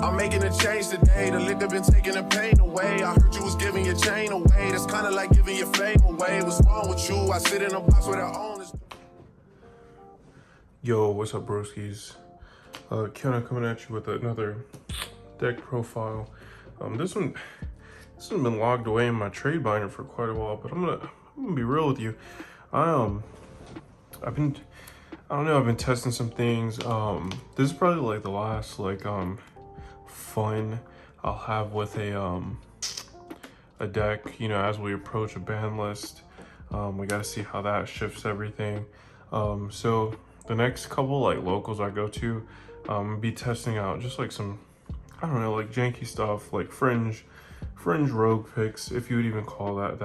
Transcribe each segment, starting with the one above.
I'm making a change today. The liquor been taking the pain away. I heard you was giving your chain away. That's kind of like giving your fame away. What's wrong with you? I sit in a box where the owners. Yo, what's up, broskies? Kiana coming at you with another deck profile. This one has been logged away in my trade binder for quite a while, but I'm gonna be real with you. I've been testing some things. This is probably like the last fun I'll have with a deck. You know, as we approach a ban list, we got to see how that shifts everything. So the next couple locals I go to, be testing out just like some, I don't know, like janky stuff, like fringe rogue picks, if you would even call that.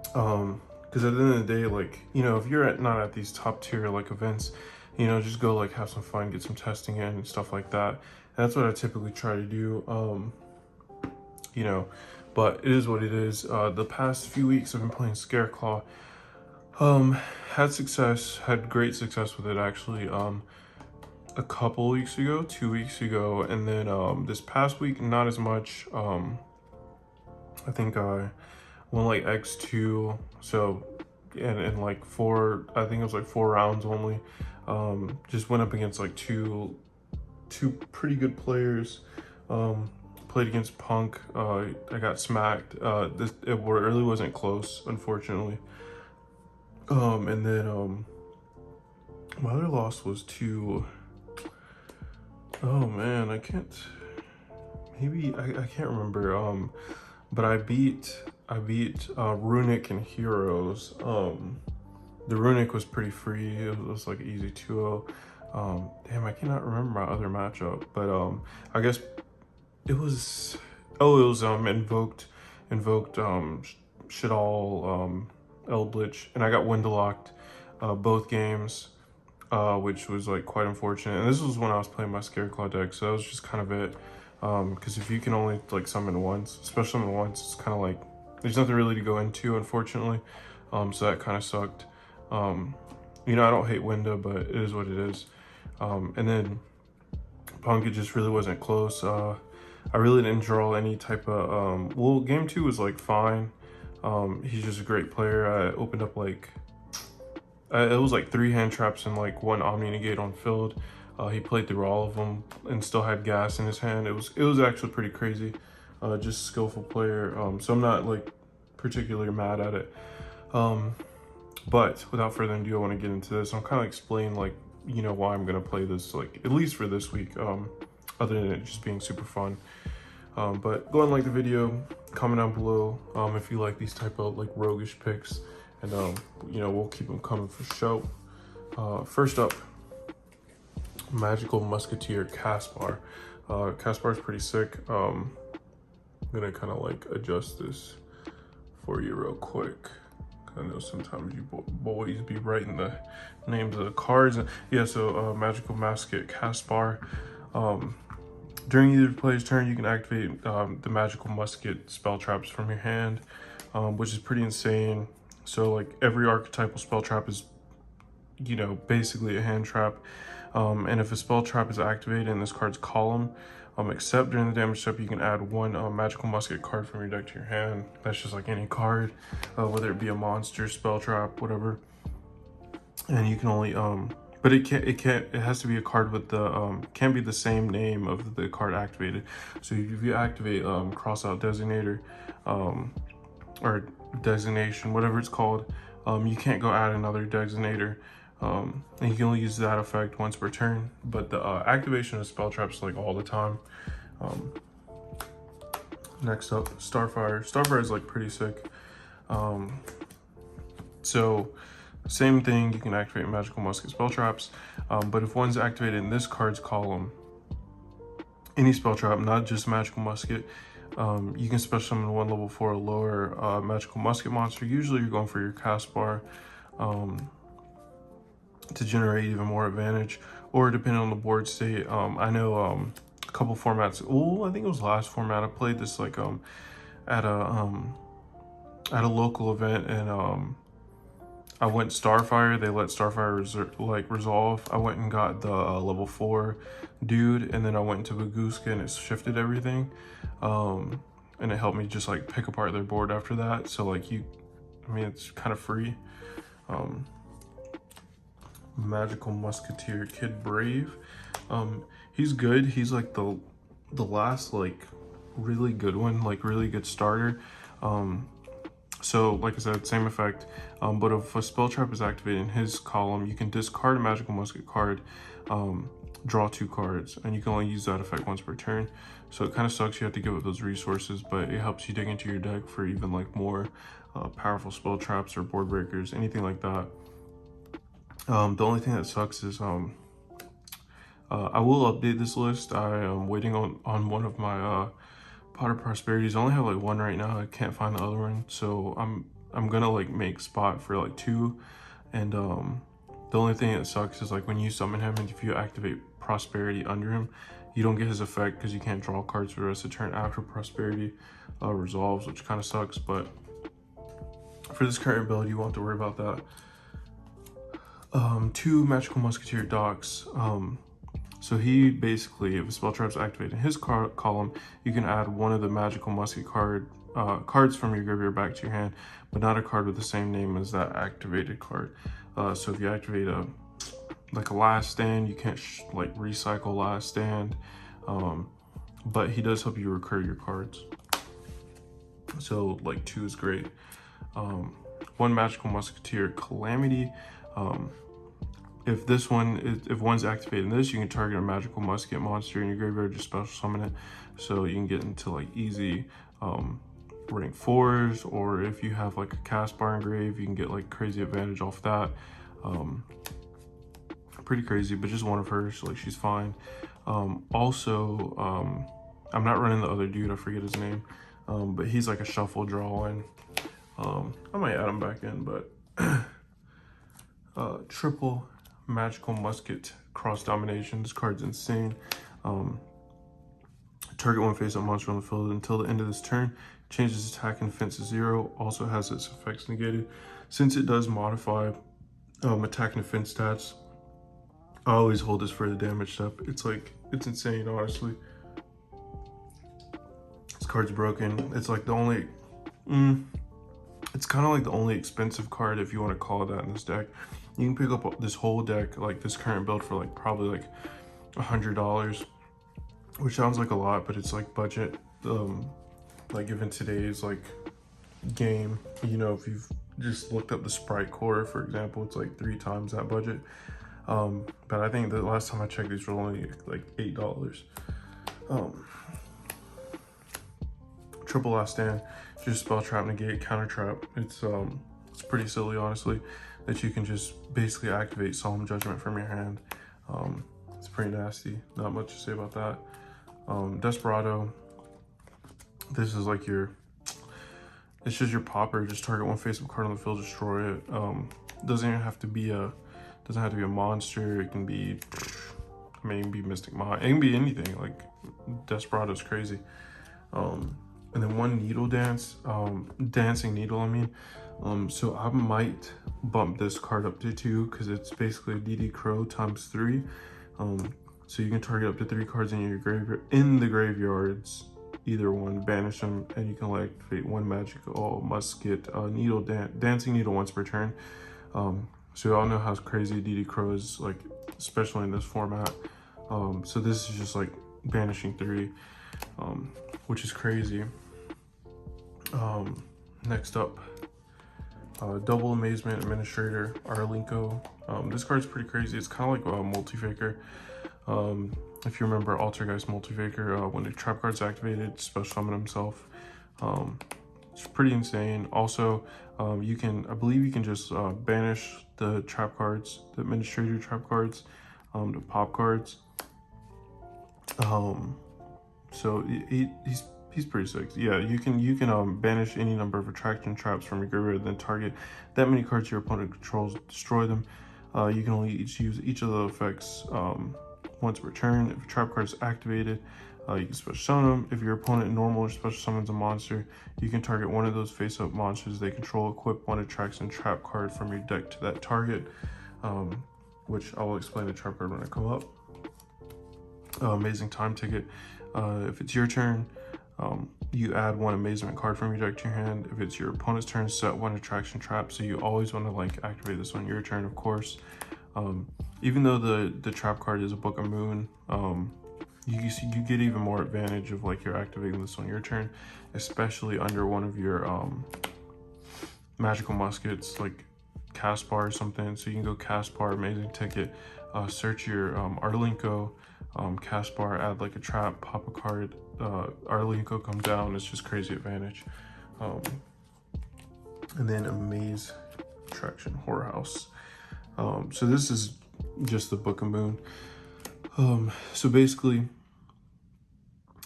Because at the end of the day, like, you know, if you're not at these top tier events, you know, just go have some fun, get some testing in and stuff like that. And that's what I typically try to do. You know, but it is what it is. The past few weeks I've been playing Scareclaw. Had great success with it actually. A couple weeks ago, 2 weeks ago, and then this past week not as much. I think I won X2, so and like four, I think it was 4 rounds only. Just went up against two pretty good players. Played against Punk. I got smacked. It really wasn't close, unfortunately. And then my other loss was to, oh man, I can't remember. But I beat Runic and Heroes. The Runic was pretty free. It was like easy 2-0. Damn, I cannot remember my other matchup, but I guess it was invoked Shadal Eldritch, and I got windlocked both games, which was quite unfortunate. And this was when I was playing my Scareclaw deck, so that was just kind of it. Because if you can only summon once, especially summon once, it's kind of there's nothing really to go into, unfortunately. So that kind of sucked. You know, I don't hate Winda, but it is what it is. And then Punk, it just really wasn't close. I really didn't draw any type of, well, game 2 was fine. He's just a great player. I opened up it was 3 hand traps and 1 Omni Negate on field. He played through all of them and still had gas in his hand. It was actually pretty crazy. Just a skillful player. So I'm not particularly mad at it. But without further ado, I want to get into this. I'm kind of explain you know, why I'm gonna play this at least for this week. Other than it just being super fun. But go and like the video, comment down below if you like these type of roguish picks, and you know, we'll keep them coming for show. First up, Magical Musketeer Caspar. Caspar's pretty sick. I'm gonna kind of adjust this for you real quick. I know sometimes you boys be writing the names of the cards. Yeah, so Magical Musket Caspar. During either player's turn, you can activate the Magical Musket spell traps from your hand, which is pretty insane. So every archetypal spell trap is, you know, basically a hand trap. And if a spell trap is activated in this card's column, except during the damage step, you can add 1 Magical Musket card from your deck to your hand. That's just any card, whether it be a monster, spell trap, whatever. And you can only but it has to be a card with the can't be the same name of the card activated. So if you activate cross out designator or designation, whatever it's called, you can't go add another designator. And you can only use that effect once per turn, but the activation of spell traps all the time. Next up, Starfire. Starfire is pretty sick. So same thing, you can activate Magical Musket spell traps, but if one's activated in this card's column, any spell trap, not just Magical Musket, you can special summon 1 level 4 or lower Magical Musket monster. Usually you're going for your Caspar to generate even more advantage, or depending on the board state. I know a couple formats, I think it was last format I played this at a local event, and I went Starfire. They let Starfire resolve. I went and got the level 4 dude, and then I went into Baguska and it shifted everything. And it helped me just like pick apart their board after that. So like it's kind of free. Magical Musketeer Kid Brave. He's good. He's like the last like really good one, like really good starter. So like I said, same effect, but if a spell trap is activated in his column, you can discard a magical musket card, draw 2 cards, and you can only use that effect once per turn. So it kind of sucks you have to give up those resources, but it helps you dig into your deck for even like more powerful spell traps or board breakers, anything like that. The only thing that sucks is I will update this list. I am waiting on one of my Pot of Prosperities. I only have like 1 right now. I can't find the other one, so I'm gonna like make spot for like 2. And the only thing that sucks is like when you summon him and if you activate Prosperity under him, you don't get his effect because you can't draw cards for the rest of the turn after Prosperity resolves, which kind of sucks. But for this current build, you won't have to worry about that. 2 Magical Musketeer docks. So he basically, if a spell trap's activated in his column, you can add 1 of the magical musket cards from your graveyard back to your hand, but not a card with the same name as that activated card. So if you activate a Last Stand, you can't like recycle Last Stand, but he does help you recur your cards. So like 2 is great. 1 Magical Musketeer Calamity. If one's activated in this, you can target a magical musket monster in your graveyard, just special summon it. So you can get into like easy rank 4s, or if you have like a cast bar engrave, you can get like crazy advantage off that. Pretty crazy, but just 1 of hers, like she's fine. Also, I'm not running the other dude, I forget his name, but he's like a shuffle draw in. I might add him back in, but triple Magical Musket Cross Domination. This card's insane. Target 1 face-up monster on the field until the end of this turn. Changes attack and defense to 0. Also has its effects negated. Since it does modify attack and defense stats, I always hold this for the damage step. It's insane, honestly. This card's broken. It's like the only... it's kind of like the only expensive card, if you want to call it that, in this deck. You can pick up this whole deck, like this current build, for like probably like $100, which sounds like a lot, but it's like budget. Like given today's like game, you know, if you've just looked up the Sprite Core, for example, it's like 3 times that budget. But I think the last time I checked, these were only like $8. Triple Last Stand, just spell trap, negate, counter trap. It's pretty silly, honestly, that you can just basically activate Solemn Judgment from your hand. It's pretty nasty. Not much to say about that. Desperado. This is like it's just your popper. Just target 1 face-up card on the field, destroy it. Doesn't even have to be a monster. It can be, maybe Mystic Mind. It can be anything. Like Desperado's crazy. And then 1 Needle Dance, Dancing Needle, I mean. So I might bump this card up to 2 because it's basically DD Crow times 3. So you can target up to 3 cards in your graveyard, in the graveyards, either one, banish them, and you can like activate 1 magical musket dancing needle once per turn. So you all know how crazy DD Crow is, like especially in this format. So this is just like banishing 3, which is crazy. Next up, double Amazement Administrator Arlinko. This card's pretty crazy. It's kind of like a Multifaker. If you remember Altergeist Multifaker, when the trap card's activated, special summon himself. It's pretty insane. Also, I believe you can just banish the trap cards, the Administrator trap cards, the pop cards. So he's pretty sick. Yeah, you can banish any number of attraction traps from your graveyard, then target that many cards your opponent controls, destroy them. You can only use each of the effects once per turn. If a trap card is activated, You can special summon them. If your opponent normal or special summons a monster, you can target one of those face-up monsters they control, equip one attraction trap card from your deck to that target, which I will explain the trap card when I come up. Amazing time ticket. If it's your turn, you add one amazement card from your deck to your hand. If it's your opponent's turn, set one attraction trap. So you always want to like activate this on your turn, of course. Even though the trap card is a Book of Moon, you get even more advantage of like you're activating this on your turn, especially under one of your magical muskets like Caspar or something. So you can go Caspar, amazing ticket, search your Arlinko, Caspar, add like a trap, pop a card, Arlinko come down. It's just crazy advantage. And then Amaze Attraction Whorehouse. So this is just the Book of Moon. So basically,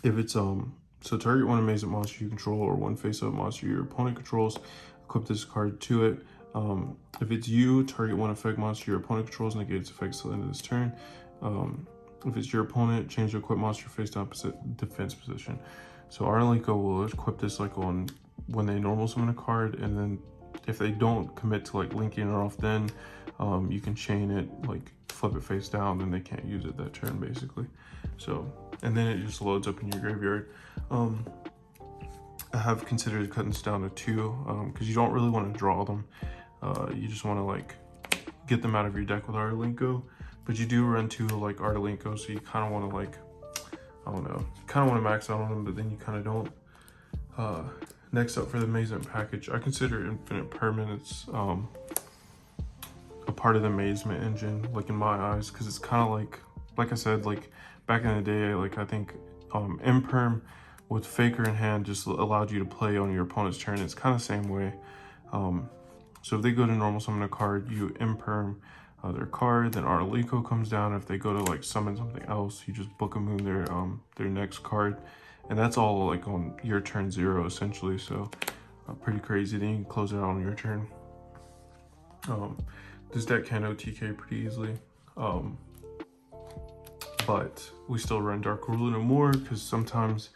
if it's so target one amazing monster you control or one face-up monster your opponent controls, equip this card to it. If it's you, target one effect monster your opponent controls, negate its effects till the end of this turn. If it's your opponent, change the equip monster face down defense position. So Arlinko will equip this like on when they normal summon a card, and then if they don't commit to like linking it off, then you can chain it, like flip it face down, then they can't use it that turn basically. So, and then it just loads up in your graveyard. I have considered cutting this down to 2 because you don't really want to draw them. You just want to like get them out of your deck with Arlinko, but you do run 2 like Arlinko, so you kind of want to like, I don't know, kind of want to max out on them, but then you kind of don't. Next up for the Amazement package, I consider Infinite Permanence a part of the Amazement engine, like in my eyes, because it's kind of like I said, like back in the day, like I think Imperm with Faker in hand just allowed you to play on your opponent's turn. It's kind of the same way. So if they go to normal summon a card, you Imperm their card, then Arlinko comes down. If they go to like summon something else, you just Book of Moon their next card, and that's all like on your turn 0 essentially. So pretty crazy. Then you can close it out on your turn. This deck can OTK pretty easily, but we still run Dark Ruler no more because sometimes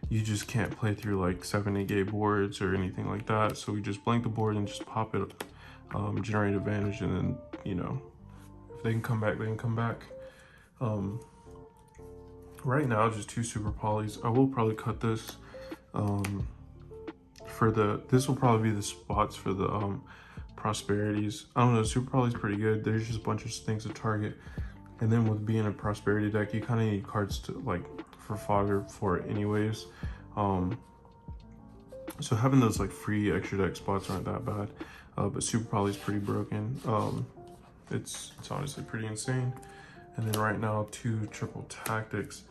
you just can't play through like 7 gate boards or anything like that. So we just blank the board and just pop it, generate advantage, and then, you know, if they can come back, they can come back. Right now, just 2 super polys. I will probably cut this this will probably be the spots for the prosperities. I don't know, super poly is pretty good. There's just a bunch of things to target, and then with being a prosperity deck, you kind of need cards to like for fodder for it anyways. So having those like free extra deck spots aren't that bad, but super poly is pretty broken. It's honestly pretty insane. And then right now 2 triple tactics.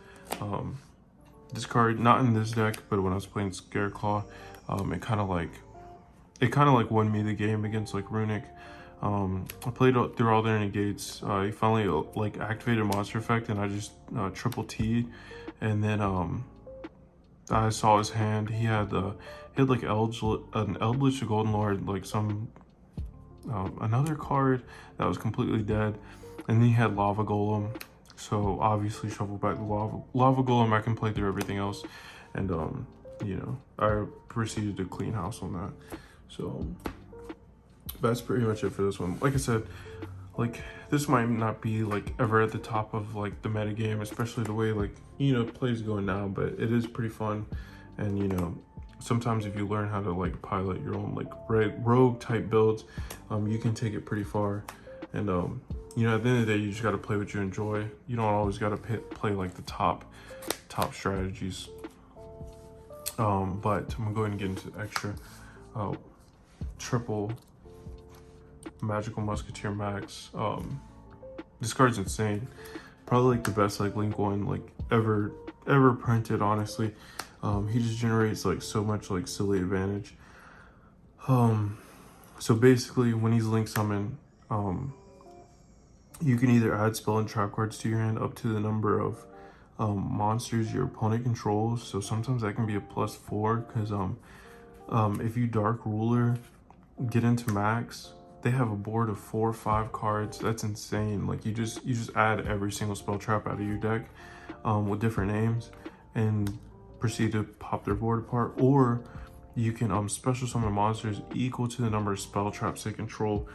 This card, not in this deck, but when I was playing Scareclaw, it kind of like won me the game against like Runic. I played through all their negates. He finally like activated monster effect, and I just triple T, and then I saw his hand. He had like an Eldritch Golden Lord, like some another card that was completely dead, and then he had Lava Golem. So obviously shuffle back the lava Golem. I can play through everything else, and you know, I proceeded to clean house on that. So that's pretty much it for this one. Like I said, like this might not be like ever at the top of like the meta game, especially the way like, you know, plays going now, but it is pretty fun. And you know, sometimes if you learn how to like pilot your own like rogue type builds, you can take it pretty far. And you know, at the end of the day, you just got to play what you enjoy. You don't always got to play like the top strategies. But I'm gonna go ahead and get into the extra triple magical Musketeer max. This card's insane. Probably like the best like Link one like ever printed, honestly. He just generates like so much like silly advantage. So basically when he's Link summon, you can either add spell and trap cards to your hand up to the number of monsters your opponent controls. So sometimes that can be a +4 because if you Dark Ruler get into max, they have a board of 4 or 5 cards. That's insane. Like you just add every single spell trap out of your deck with different names, and proceed to pop their board apart, or you can special summon monsters equal to the number of spell traps they control,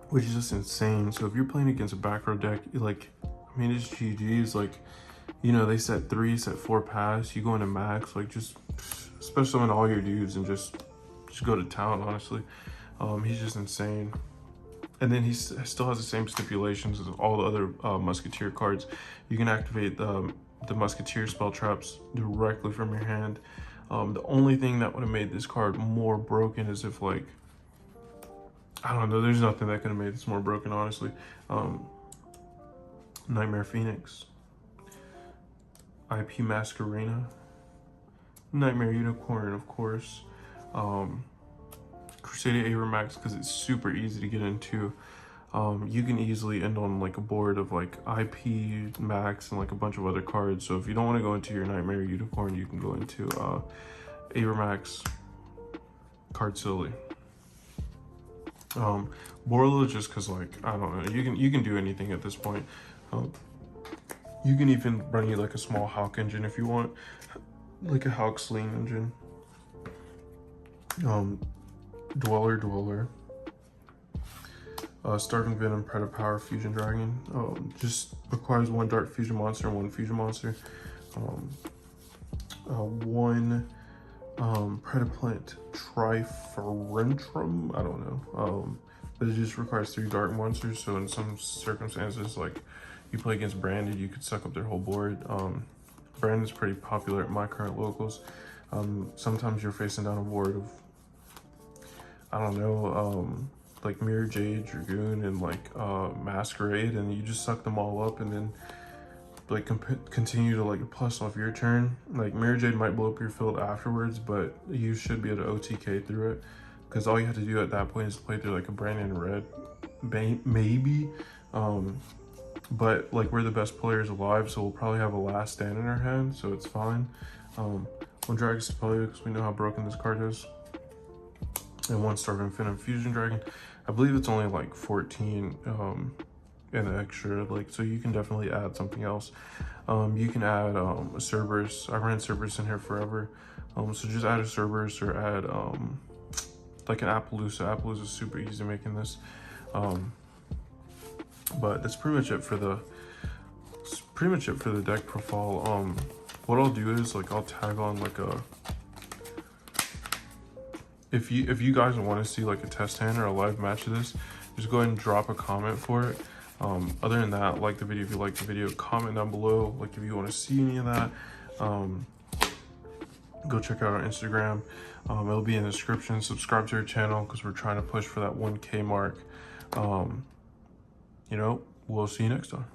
which is just insane. So if you're playing against a back row deck, like, I mean, it's GG's. Like, you know, they set 3, set 4 pass, you go into max, like, just special summon all your dudes and just go to town, honestly. He's just insane. And then he still has the same stipulations as all the other Musketeer cards. You can activate the Musketeer spell traps directly from your hand. The only thing that would have made this card more broken is if, like, I don't know, there's nothing that could have made this more broken, honestly. Nightmare Phoenix, IP Masquerena, Nightmare Unicorn, of course, Crusader Avermax, because it's super easy to get into. You can easily end on like a board of like IP Max and like a bunch of other cards. So if you don't want to go into your Nightmare Unicorn, you can go into Avermax, Card Silly. Borla, just because, like, I don't know, you can do anything at this point. You can even run you like a small Hawk engine if you want, like a Hawk Sling engine. Dweller, Starving Venom, Predapower, Fusion Dragon. Just requires 1 Dark Fusion monster and 1 Fusion monster. 1 Predaplant Triferentrum, I don't know. But it just requires 3 Dark monsters, so in some circumstances, like you play against Branded, you could suck up their whole board. Branded's pretty popular at my current locals. Sometimes you're facing down a board of, I don't know, like Mirror Jade, Dragoon, and like Masquerade, and you just suck them all up and then like continue to like plus off your turn. Like Mirror Jade might blow up your field afterwards, but you should be able to OTK through it, because all you have to do at that point is play through like a Brandon Red, maybe. But like, we're the best players alive, so we'll probably have a last stand in our hand, so it's fine. 1 Dragon Spellia, because we know how broken this card is, and 1 Starving Venom Fusion Dragon. I believe it's only like 14 and extra, like, so you can definitely add something else. You can add a Cerberus. I ran Cerberus in here forever, so just add a Cerberus or add like an Appaloosa. Appaloosa is super easy making this. But that's pretty much it for the deck profile. What I'll do is, like, I'll tag on like a, if you guys want to see like a test hand or a live match of this, just go ahead and drop a comment for it. Other than that, like the video if you like the video, comment down below like if you want to see any of that. Go check out our Instagram. It'll be in the description. Subscribe to our channel because we're trying to push for that 1K mark. You know, we'll see you next time.